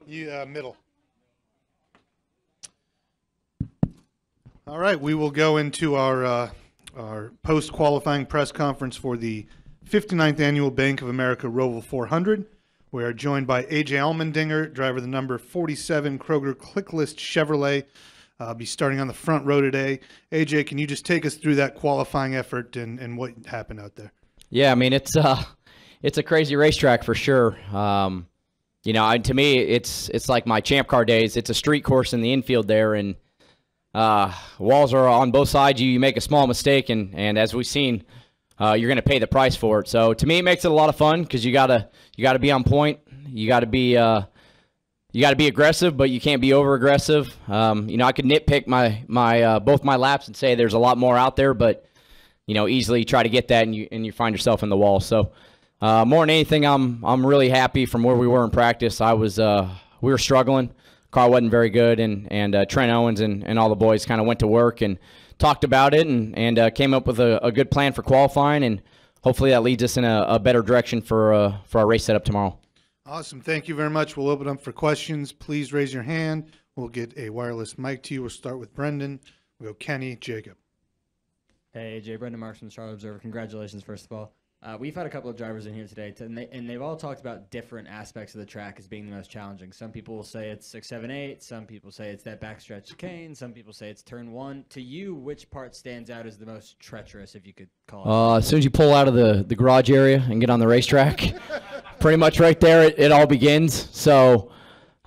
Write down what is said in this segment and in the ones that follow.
You middle. All right, we will go into our post-qualifying press conference for the 59th Annual Bank of America Roval 400. We are joined by AJ Allmendinger, driver of the number 47 Kroger Clicklist Chevrolet. Be starting on the front row today. AJ, can you just take us through that qualifying effort and what happened out there? Yeah, I mean, it's a crazy racetrack for sure. You know, to me, it's like my Champ Car days. It's a street course in the infield there, and walls are on both sides. You make a small mistake, and as we've seen, you're going to pay the price for it. So to me, it makes it a lot of fun because you gotta be on point. You gotta be aggressive, but you can't be over aggressive. You know, I could nitpick my both my laps and say there's a lot more out there, but you know, easily try to get that and you find yourself in the wall. So more than anything, I'm really happy from where we were in practice. We were struggling. Car wasn't very good, and Trent Owens and all the boys kind of went to work and talked about it and came up with a good plan for qualifying, and hopefully that leads us in a better direction for our race setup tomorrow. Awesome. Thank you very much. We'll open up for questions. Please raise your hand. We'll get a wireless mic to you. We'll start with Brendan. We'll go Kenny, Jacob. Hey, AJ, Brendan Marks from the Charlotte Observer. Congratulations, first of all. We've had a couple of drivers in here today, and they've all talked about different aspects of the track as being the most challenging. Some people will say it's 6, 7, 8. Some people say it's that backstretch chicane. Some people say it's turn 1. To you, which part stands out as the most treacherous, if you could call it? As soon as you pull out of the garage area and get on the racetrack, pretty much right there it all begins. So,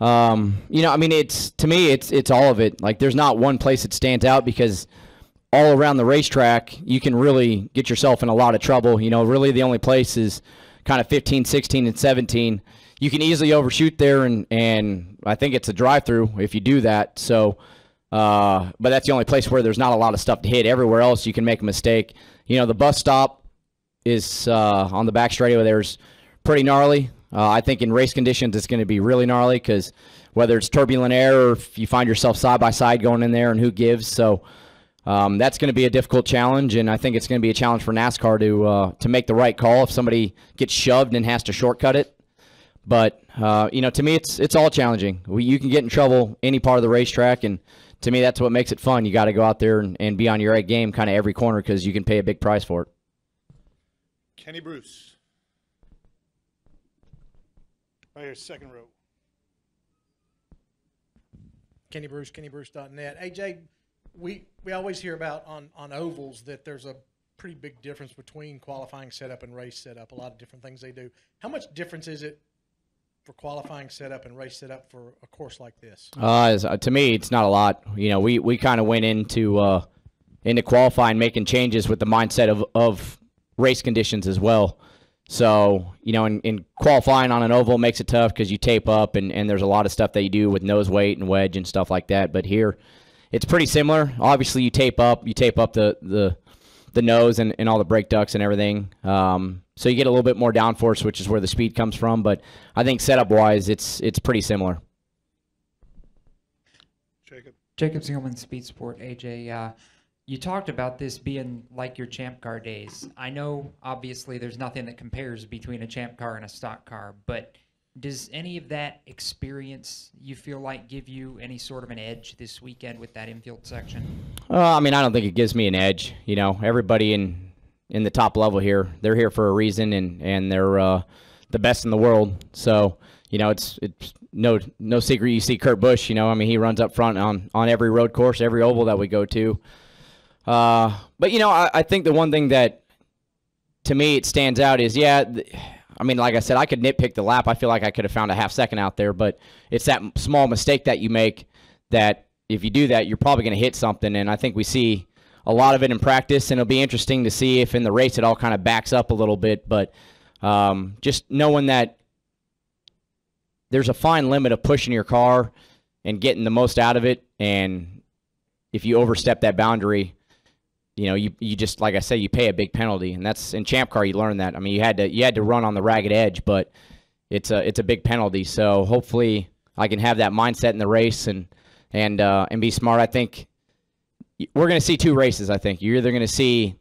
you know, I mean, to me, it's all of it. Like, there's not one place that stands out because all around the racetrack, you can really get yourself in a lot of trouble. You know, really the only place is kind of 15, 16, and 17. You can easily overshoot there, and I think it's a drive-through if you do that. So, but that's the only place where there's not a lot of stuff to hit. Everywhere else, you can make a mistake. You know, the bus stop is on the back straightaway. There's pretty gnarly. I think in race conditions, it's going to be really gnarly because whether it's turbulent air or if you find yourself side-by-side going in there and who gives. So, that's going to be a difficult challenge, and I think it's going to be a challenge for NASCAR to make the right call if somebody gets shoved and has to shortcut it. But you know, to me, it's all challenging. You can get in trouble any part of the racetrack, and to me, that's what makes it fun. You got to go out there and be on your A game kind of every corner because you can pay a big price for it. Kenny Bruce, right here, second row. Kenny Bruce, KennyBruce.net. AJ. We always hear about on ovals that there's a pretty big difference between qualifying setup and race setup, a lot of different things they do. How much difference is it for qualifying setup and race setup for a course like this? To me, it's not a lot. You know, we kind of went into qualifying making changes with the mindset of race conditions as well. So, you know, in qualifying on an oval makes it tough because you tape up and there's a lot of stuff that you do with nose weight and wedge and stuff like that. But here, it's pretty similar. Obviously, you tape up the nose and all the brake ducts and everything. So you get a little bit more downforce, which is where the speed comes from. But I think setup-wise, it's pretty similar. Jacob Zielman, Speed Sport. AJ, you talked about this being like your Champ Car days. I know, obviously, there's nothing that compares between a Champ Car and a stock car, but does any of that experience, you feel like, give you any sort of an edge this weekend with that infield section? I mean, I don't think it gives me an edge. You know, everybody in the top level here, they're here for a reason, and they're the best in the world. So, you know, it's no secret you see Kurt Busch. You know, I mean, he runs up front on every road course, every oval that we go to. But, you know, I think the one thing that, to me, it stands out is, I mean, like I said, I could nitpick the lap. I feel like I could have found a half second out there, but it's that small mistake that you make that if you do that, you're probably going to hit something, and I think we see a lot of it in practice, and it'll be interesting to see if in the race it all kind of backs up a little bit, but just knowing that there's a fine limit of pushing your car and getting the most out of it, and if you overstep that boundary, you know, you just, like I say, you pay a big penalty, and that's in Champ Car. You learn that. I mean, you had to run on the ragged edge, but it's a big penalty. So hopefully, I can have that mindset in the race and be smart. I think we're going to see two races. I think you're either going to see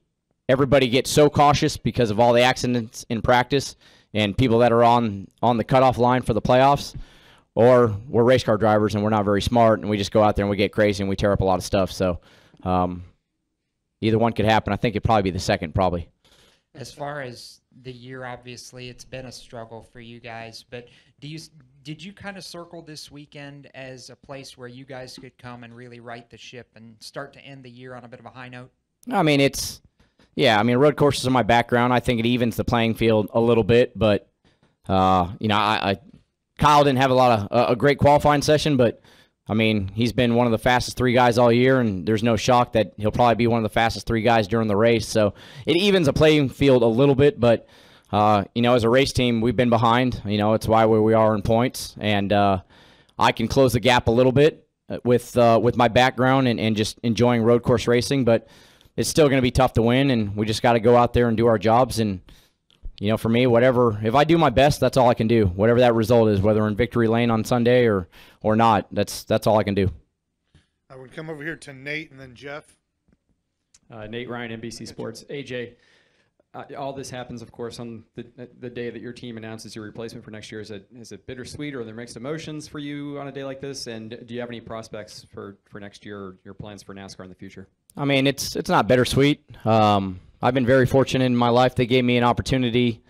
everybody get so cautious because of all the accidents in practice, and people that are on the cutoff line for the playoffs, or we're race car drivers and we're not very smart and we just go out there and we get crazy and we tear up a lot of stuff. So either one could happen. I think it'd probably be the second, probably. As far as the year, obviously, it's been a struggle for you guys, but did you kind of circle this weekend as a place where you guys could come and really right the ship and start to end the year on a bit of a high note? I mean, road courses are my background. I think it evens the playing field a little bit, but, Kyle didn't have a great qualifying session, but, I mean, he's been one of the fastest 3 guys all year, and there's no shock that he'll probably be one of the fastest 3 guys during the race. So it evens the playing field a little bit, but, as a race team, we've been behind. It's why we are in points, and I can close the gap a little bit with my background and just enjoying road course racing, but it's still going to be tough to win, and we just got to go out there and do our jobs. And, for me, if I do my best, that's all I can do. Whatever that result is, whether in victory lane on Sunday or not, that's all I can do. I would come over here to Nate and then Jeff. Nate Ryan, NBC Sports. AJ, all this happens, of course, on the day that your team announces your replacement for next year. Is it bittersweet, or are there mixed emotions for you on a day like this? And do you have any prospects for next year, or your plans for NASCAR in the future? I mean, it's not bittersweet. I've been very fortunate in my life. They gave me an opportunity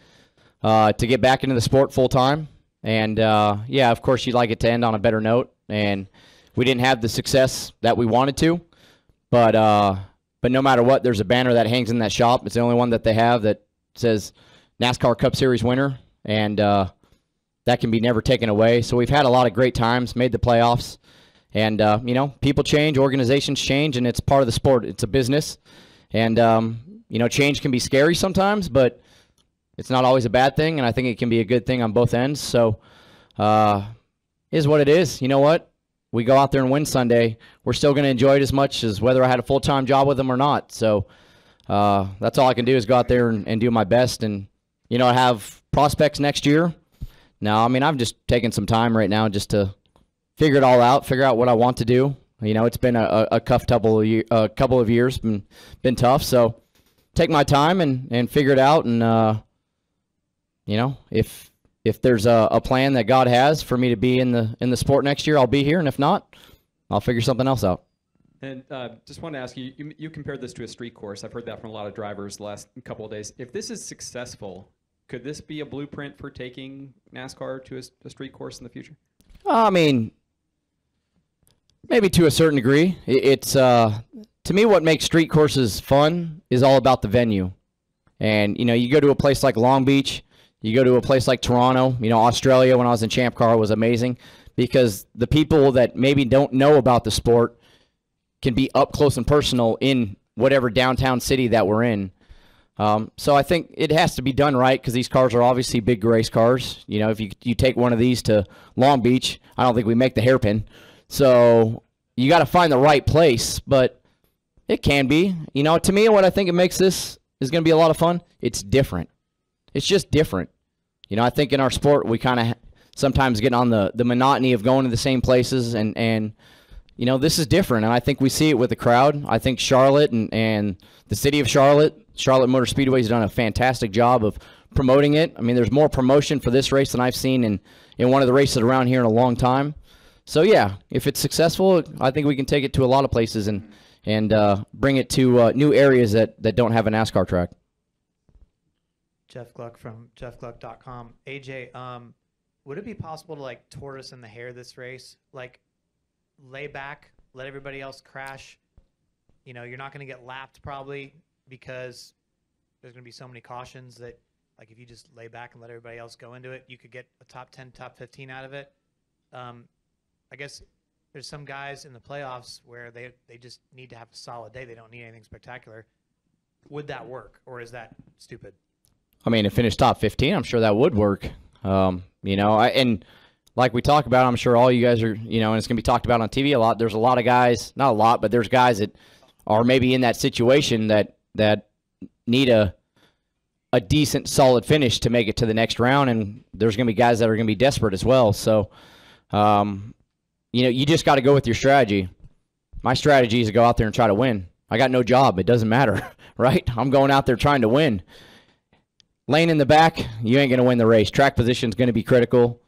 to get back into the sport full time. And, of course, you'd like it to end on a better note. And we didn't have the success that we wanted to. But no matter what, there's a banner that hangs in that shop. It's the only one that they have that says NASCAR Cup Series winner. And that can be never taken away. So we've had a lot of great times, made the playoffs. And, people change, organizations change, and it's part of the sport. It's a business. And, change can be scary sometimes, but it's not always a bad thing, and I think it can be a good thing on both ends. So is what it is. You know what? We go out there and win Sunday. We're still going to enjoy it as much as whether I had a full-time job with them or not. So that's all I can do is go out there and do my best. And, I have prospects next year. No, I mean, I'm just taking some time right now just to figure it all out, figure out what I want to do. It's been a couple of years, been tough. So take my time and figure it out. And, if there's a plan that God has for me to be in the sport next year, I'll be here. And if not, I'll figure something else out. And just wanted to ask you, you compared this to a street course. I've heard that from a lot of drivers the last couple of days. If this is successful, could this be a blueprint for taking NASCAR to a street course in the future? I mean, maybe to a certain degree. It's to me, what makes street courses fun is all about the venue. And, you go to a place like Long Beach, you go to a place like Toronto, Australia when I was in Champ Car was amazing because the people that maybe don't know about the sport can be up close and personal in whatever downtown city that we're in. So I think it has to be done right because these cars are obviously big race cars. If you take one of these to Long Beach, I don't think we make the hairpin. So you got to find the right place, but it can be. To me, what I think it makes this is going to be a lot of fun. It's different. It's just different. I think in our sport, we kind of sometimes get on the monotony of going to the same places, and this is different. And I think we see it with the crowd. I think Charlotte and the city of Charlotte Motor Speedway has done a fantastic job of promoting it. I mean, there's more promotion for this race than I've seen in one of the races around here in a long time. So, yeah, if it's successful, I think we can take it to a lot of places and bring it to new areas that don't have a NASCAR track. Jeff Gluck from jeffgluck.com. AJ, would it be possible to tortoise in the hair this race? Lay back, let everybody else crash. You're not going to get lapped probably because there's going to be so many cautions that if you just lay back and let everybody else go into it, you could get a top 10, top 15 out of it. I guess there's some guys in the playoffs where they just need to have a solid day. They don't need anything spectacular. Would that work, or is that stupid? I mean, to finish top 15, I'm sure that would work. And like we talk about, I'm sure all you guys are, and it's going to be talked about on TV a lot. There's a lot of guys, not a lot, but there's guys that are maybe in that situation that need a decent, solid finish to make it to the next round. And there's going to be guys that are going to be desperate as well. So, you just got to go with your strategy. My strategy is to go out there and try to win. I got no job. It doesn't matter, right? I'm going out there trying to win. laying in the back, you ain't going to win the race. Track position is going to be critical.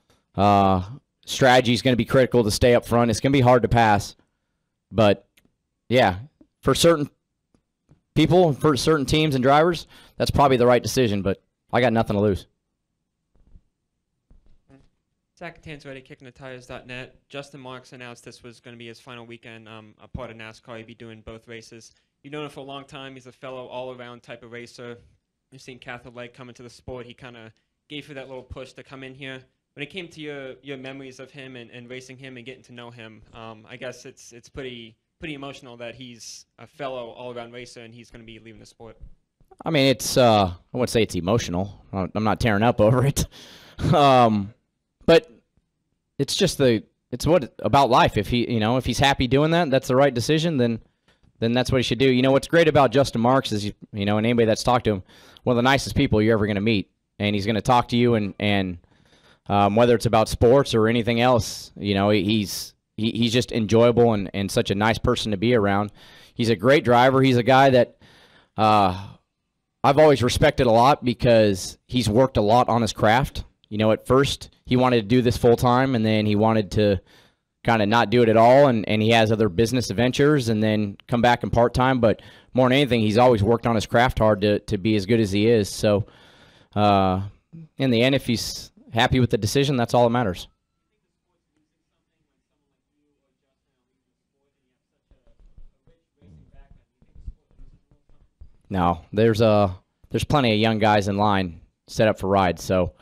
Strategy is going to be critical to stay up front. It's going to be hard to pass. But, yeah, for certain people, for certain teams and drivers, that's probably the right decision. But I got nothing to lose. Zach Tanzretti, kickingthetires.net. Justin Marks announced this was going to be his final weekend, a part of NASCAR. He'd be doing both races. You've known him for a long time. He's a fellow all-around type of racer. You've seen Catholic Light come into the sport. He kind of gave you that little push to come in here. When it came to your memories of him and racing him and getting to know him, I guess it's pretty emotional that he's a fellow all-around racer and he's going to be leaving the sport. I mean, it's I wouldn't say it's emotional. I'm not tearing up over it. But it's just it's what about life. If if he's happy doing that, that's the right decision, then that's what he should do. You know, what's great about Justin Marks is, and anybody that's talked to him, one of the nicest people you're ever going to meet. And he's going to talk to you and whether it's about sports or anything else, he's just enjoyable and such a nice person to be around. He's a great driver. He's a guy that I've always respected a lot because he's worked a lot on his craft. At first he wanted to do this full time, and then he wanted to kind of not do it at all, and he has other business adventures and then come back in part time. But more than anything, he's always worked on his craft hard to be as good as he is. So in the end, if he's happy with the decision, that's all that matters. No, there's plenty of young guys in line set up for rides, so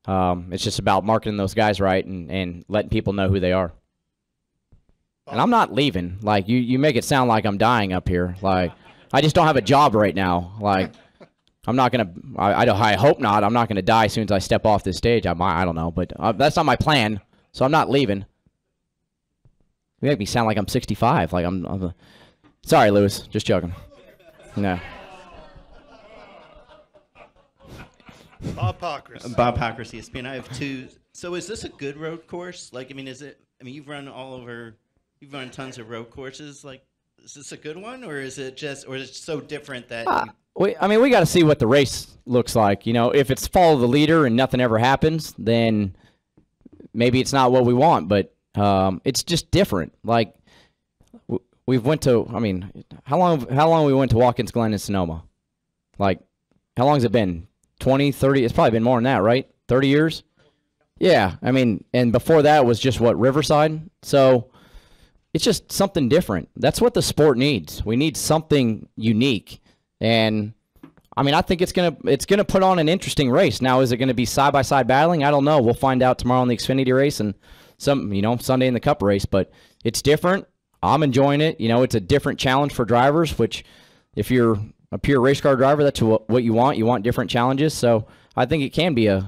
it's just about marketing those guys right and letting people know who they are. And I'm not leaving. Like, you make it sound like I'm dying up here. Like, I just don't have a job right now. Like, I'm not gonna. I hope not. I'm not gonna die as soon as I step off this stage. I don't know, but that's not my plan. So I'm not leaving. You make me sound like I'm 65. Like I'm sorry, Lewis. Just joking. No. Bob Pockris. Bob Pockris, ESPN. I have two. So is this a good road course? Like, I mean, you've run you've run tons of road courses. Like, is this a good one, or is it so different that? We got to see what the race looks like. If it's follow the leader and nothing ever happens, then maybe it's not what we want. But it's just different. Like, we've went to. I mean, how long we went to Watkins Glen and Sonoma? Like, how long has it been? 20, 30? It's probably been more than that, right? 30 years? Yeah. I mean, and before that was just Riverside. So it's just something different. That's what the sport needs. We need something unique. And I mean, I think it's gonna put on an interesting race. Now, is it gonna be side by side battling? I don't know. We'll find out tomorrow in the Xfinity race and Sunday in the Cup race. But it's different. I'm enjoying it. It's a different challenge for drivers. Which, if you're a pure race car driver, that's what you want. You want different challenges. So I think it can be a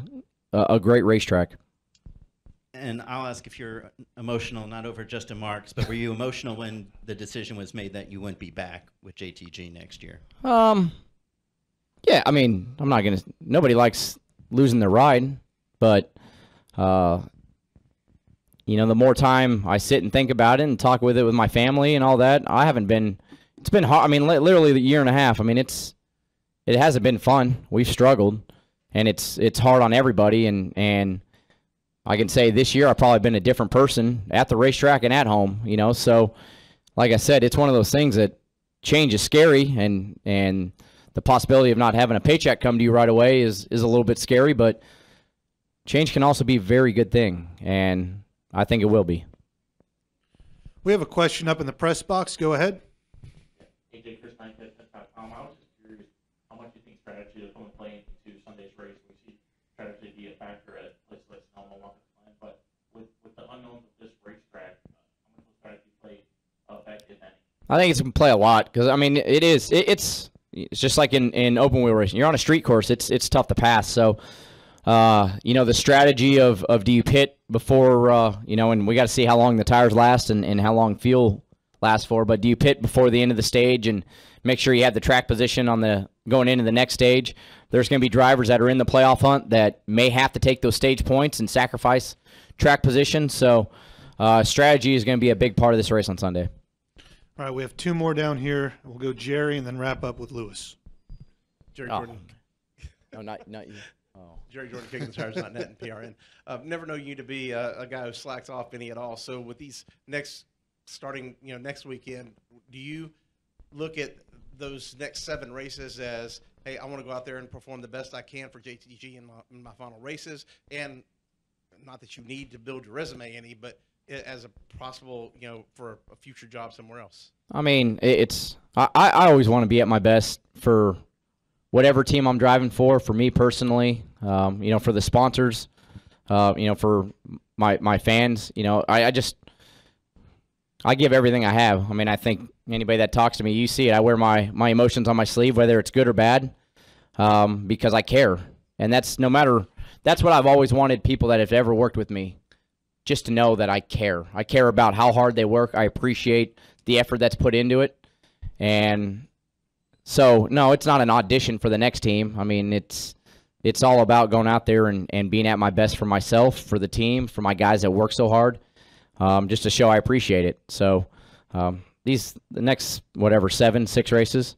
great racetrack. And I'll ask if you're emotional, not over Justin Marks, but were you emotional when the decision was made that you wouldn't be back with JTG next year? Yeah, I mean, nobody likes losing their ride, but, the more time I sit and think about it and talk with it with my family and all that, it's been hard. I mean, literally the year and a half. I mean, it hasn't been fun. We've struggled, and it's hard on everybody, and I can say this year I've probably been a different person at the racetrack and at home, So, like I said, it's one of those things that change is scary, and the possibility of not having a paycheck come to you right away is a little bit scary, but change can also be a very good thing, and I think it will be. We have a question up in the press box. Go ahead. AJ, Chris Knight.com. I was just curious how much you think strategy will come and play into Sunday's race. We see strategy be a factor at places like Sonoma, Watkins Glen, but with the unknowns of this racetrack, how much will strategy play back, if any? I think it's going to play a lot because, I mean, it's just like in open wheel racing. You're on a street course. It's tough to pass. So, the strategy of do you pit before, and we got to see how long the tires last and how long fuel lasts for, but do you pit before the end of the stage and make sure you have the track position on going into the next stage? There's going to be drivers that are in the playoff hunt that may have to take those stage points and sacrifice track position. So strategy is going to be a big part of this race on Sunday. All right, we have two more down here. We'll go Jerry and then wrap up with Lewis. Jerry Jordan. No, not you. Oh. Jerry Jordan, KickingTheTires.net and PRN. Never know you to be a guy who slacks off any at all. So with these starting next weekend, do you look at those next 7 races as, hey, I want to go out there and perform the best I can for JTG in my final races, and not that you need to build your resume any, but as a possible, for a future job somewhere else? I mean, I always want to be at my best for whatever team I'm driving for me personally, for the sponsors, for my fans. I give everything I have. I mean, I think anybody that talks to me, you see it. I wear my emotions on my sleeve, whether it's good or bad, because I care. And that's what I've always wanted people that have ever worked with me, just to know that I care. I care about how hard they work. I appreciate the effort that's put into it. And so, no, it's not an audition for the next team. I mean, it's all about going out there and being at my best for myself, for the team, for my guys that work so hard, just to show I appreciate it. So the next, 6 races,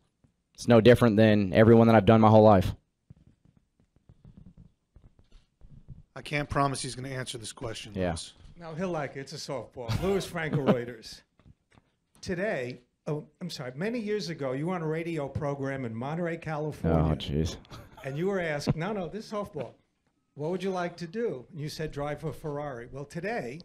it's no different than everyone that I've done my whole life. I can't promise he's going to answer this question. Yeah. Lewis. Now, he'll like it. It's a softball. Louis Franco Reuters. Today, many years ago, you were on a radio program in Monterey, California. Oh, jeez. And you were asked, no, this is softball. What would you like to do? And you said drive a Ferrari. Well, today,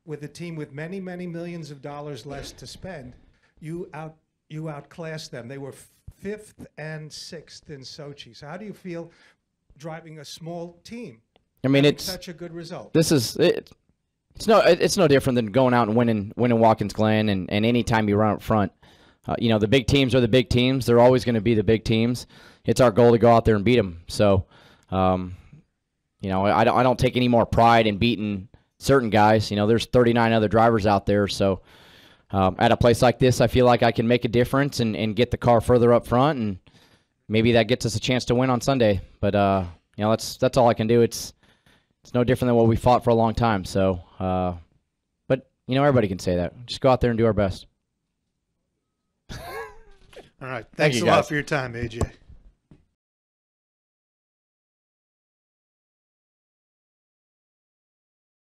with a team with many, many millions of dollars less to spend, you outclassed them. They were 5th and 6th in Sochi. So how do you feel driving a small team? I mean, having it's such a good result. It's no different than going out and winning Watkins Glen and any time you run up front. The big teams are the big teams. They're always going to be the big teams. It's our goal to go out there and beat them. So, I don't take any more pride in beating certain guys. There's 39 other drivers out there. So, at a place like this, I feel like I can make a difference and get the car further up front, and maybe that gets us a chance to win on Sunday. But that's all I can do. It's no different than what we fought for a long time. So, but everybody can say that. Just go out there and do our best. All right. Thank Thanks you, a lot guys. for your time, AJ.